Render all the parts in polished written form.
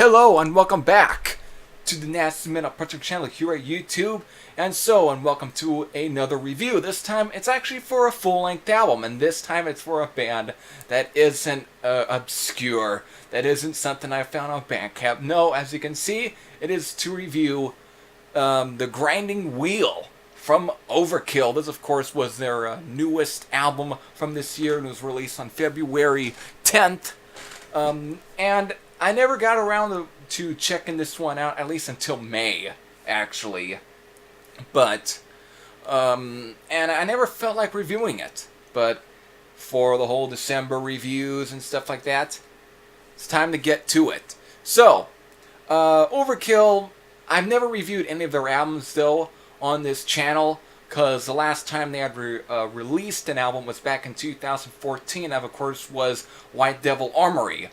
Hello and welcome back to the Nasty Metal Project channel here at YouTube. And welcome to another review. This time it's actually for a full-length album, and this time it's for a band that isn't obscure, that isn't something I found on Bandcamp. No, as you can see, it is to review The Grinding Wheel from Overkill. This, of course, was their newest album from this year, and was released on February 10th. And I never got around to checking this one out, at least until May, actually. But, and I never felt like reviewing it. But for the whole December reviews and stuff like that, it's time to get to it. So, Overkill, I've never reviewed any of their albums, though, on this channel, because the last time they had released an album was back in 2014, and of course was White Devil Armory.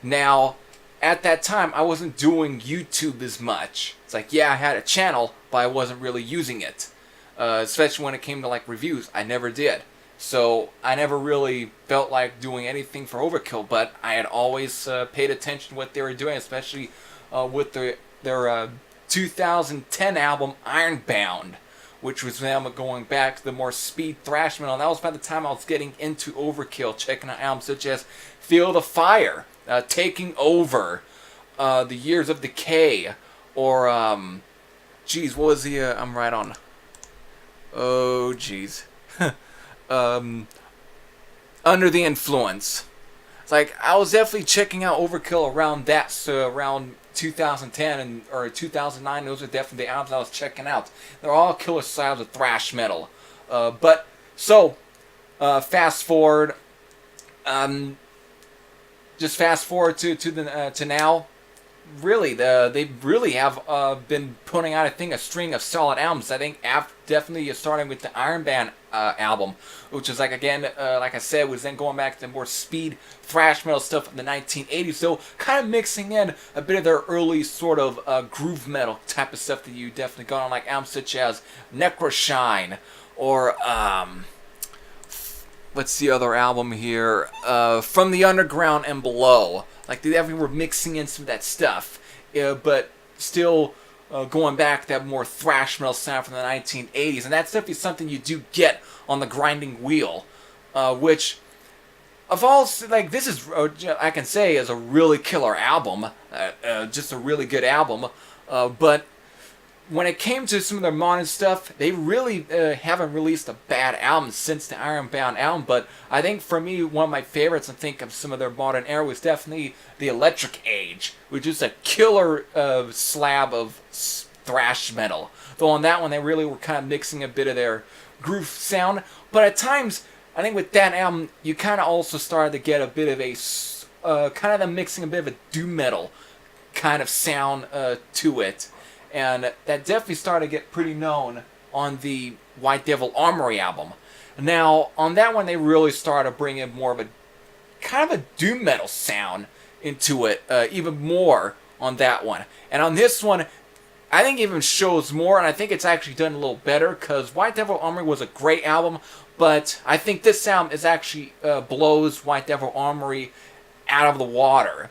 Now, at that time, I wasn't doing YouTube as much. It's like, yeah, I had a channel, but I wasn't really using it. Especially when it came to, like, reviews. I never did. So, I never really felt like doing anything for Overkill, but I had always paid attention to what they were doing, especially with their 2010 album, Ironbound, which was them going back to the more speed thrash metal. And that was by the time I was getting into Overkill, checking out albums such as Feel the Fire, Taking Over, The Years of Decay, or, geez, what was the, I'm right on, oh, geez, Under the Influence. It's like, I was definitely checking out Overkill around that, so around 2010 or 2009, those are definitely the albums I was checking out. They're all killer styles of thrash metal. Fast forward, just fast forward to now. Really, they really have been putting out, I think, a string of solid albums. I think definitely starting with the Ironbound album, which is, like, again, like I said, was then going back to more speed thrash metal stuff in the 1980s. So kind of mixing in a bit of their early sort of groove metal type of stuff that you definitely got on, like albums such as Necroshine or what's the other album here? From the Underground and Below. Like, they definitely were mixing in some of that stuff, but still going back to that more thrash metal sound from the 1980s. And that's definitely something you do get on The Grinding Wheel, which, of all, like, this is, I can say, is a really killer album, just a really good album, but when it came to some of their modern stuff, they really haven't released a bad album since the Ironbound album. But I think for me, one of my favorites, I think, of some of their modern era was definitely the Electric Age, which is a killer slab of thrash metal. Though on that one, they really were kind of mixing a bit of their groove sound. But at times, I think with that album, you kind of also started to get a bit of a kind of them mixing a bit of a doom metal kind of sound to it. And that definitely started to get pretty known on the White Devil Armory album. Now, on that one, they really started to bring in more of a kind of a doom metal sound into it, even more on that one. And on this one, I think it even shows more, and I think it's actually done a little better, because White Devil Armory was a great album, but I think this album is actually blows White Devil Armory out of the water.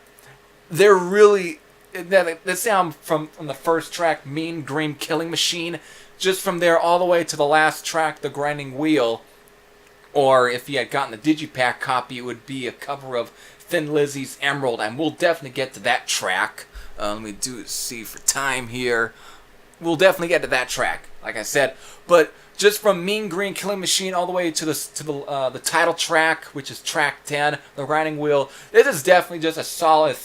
They're really... The sound from the first track, Mean Green Killing Machine, just from there all the way to the last track, The Grinding Wheel, or if you had gotten the Digipack copy, it would be a cover of Thin Lizzy's Emerald, and we'll definitely get to that track. Let me see for time here. We'll definitely get to that track, like I said, but just from Mean Green Killing Machine all the way to the title track, which is track 10, The Grinding Wheel, this is definitely just a solid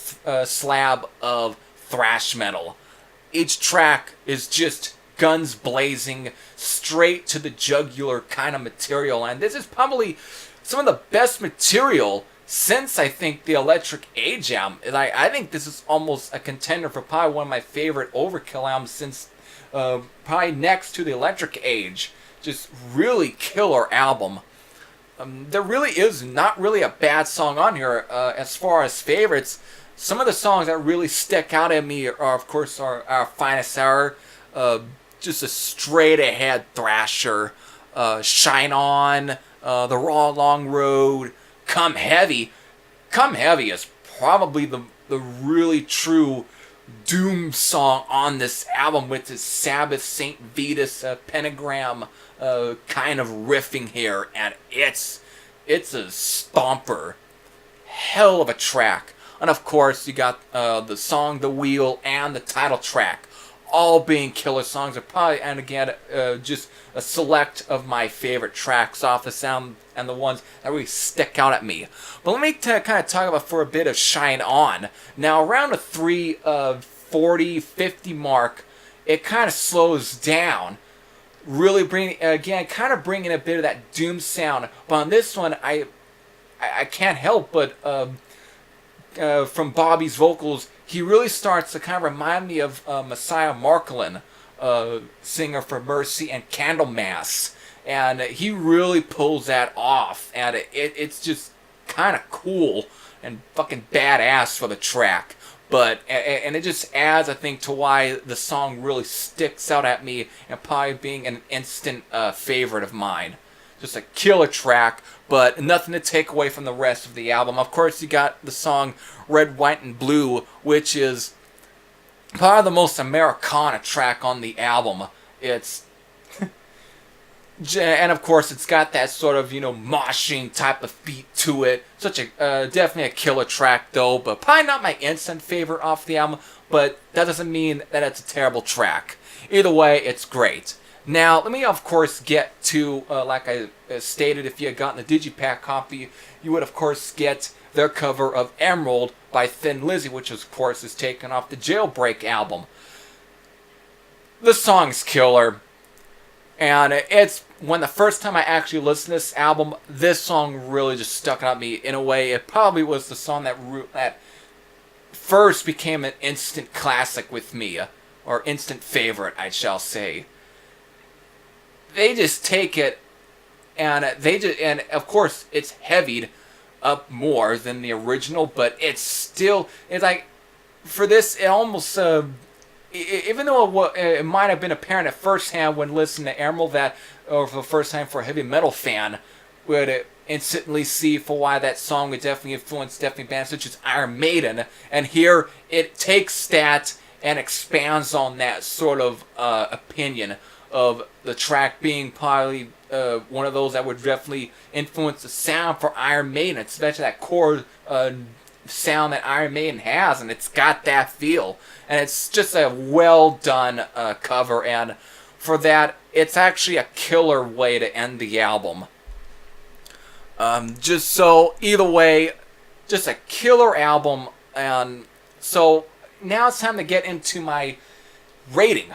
slab of thrash metal. Each track is just guns blazing, straight to the jugular kind of material, and this is probably some of the best material since, I think, the Electric Age album. I think this is almost a contender for probably one of my favorite Overkill albums since probably next to the Electric Age. Just really killer album. There really is not really a bad song on here as far as favorites. Some of the songs that really stick out at me are, of course, our Finest Hour, just a straight ahead thrasher, Shine On, The Raw Long Road, Come Heavy. Come Heavy is probably the really true doom song on this album with this Sabbath St. Vitus pentagram kind of riffing here, and it's a stomper. Hell of a track. And of course, you got the song The Wheel and the title track, all being killer songs. Are probably, and again, just a select of my favorite tracks off the sound and the ones that really stick out at me. But let me kind of talk about for a bit of Shine On. Now, around the 3:40, 50 mark, it kind of slows down. Really bringing a bit of that doom sound. But on this one, I can't help but from Bobby's vocals, he really starts to kind of remind me of Messiah Marcolin, singer for Mercy and Candlemass, and he really pulls that off, and it's just kind of cool and fucking badass for the track. But and it just adds, I think, to why the song really sticks out at me and probably being an instant favorite of mine. Just a killer track, but nothing to take away from the rest of the album. Of course, you got the song Red, White, and Blue, which is probably the most Americana track on the album. It's and of course, it's got that sort of, moshing type of beat to it. Such a definitely a killer track though, but probably not my instant favorite off the album. But that doesn't mean that it's a terrible track. Either way, it's great. Now, let me, of course, get to, like I stated, if you had gotten the Digipack copy, you would, of course, get their cover of Emerald by Thin Lizzy, which, of course, is taken off the Jailbreak album. The song's killer, and it's, when the first time I actually listened to this album, this song really just stuck out me in a way. It probably was the song that first became an instant classic with me, or instant favorite, I shall say. They just take it, and and of course it's heavied up more than the original, but it's like, for this, it almost even though it might have been apparent at first hand when listening to Emerald that, or for the first time for a heavy metal fan, would instantly see for why that song would definitely influence bands such as Iron Maiden, and here it takes that and expands on that sort of opinion of the track being probably one of those that would definitely influence the sound for Iron Maiden, especially that core sound that Iron Maiden has, and it's got that feel. And it's just a well done cover, and for that, it's actually a killer way to end the album. Just so, either way, just a killer album. And so, now it's time to get into my rating.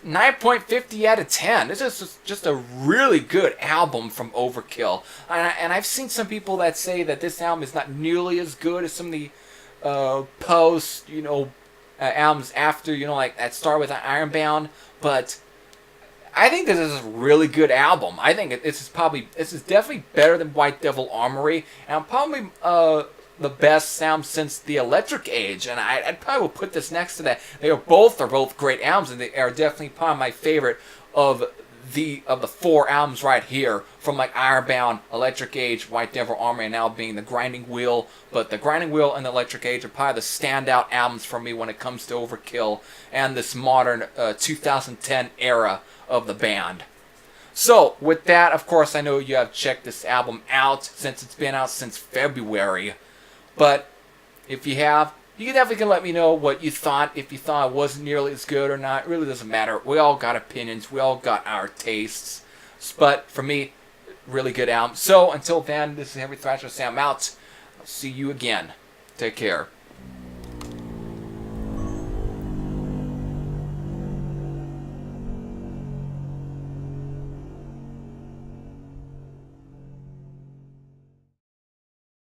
9.50 out of 10. This is just a really good album from Overkill. And I've seen some people that say that this album is not nearly as good as some of the post, albums after, like that start with Ironbound. But I think this is a really good album. I think this is definitely better than White Devil Armory, and probably the best sound since the Electric Age, and I'd probably put this next to that. They are both great albums, and they are definitely probably my favorite of the four albums right here, from like Ironbound, Electric Age, White Devil Armory, and now being the Grinding Wheel. But the Grinding Wheel and the Electric Age are probably the standout albums for me when it comes to Overkill and this modern 2010 era of the band. So, with that, of course, I know you have checked this album out since it's been out since February. But if you have, you definitely can let me know what you thought. If you thought it wasn't nearly as good or not, it really doesn't matter. We all got opinions. We all got our tastes. But for me, really good album. So, until then, this is Heavy Thrasher Sam out. I'll see you again. Take care.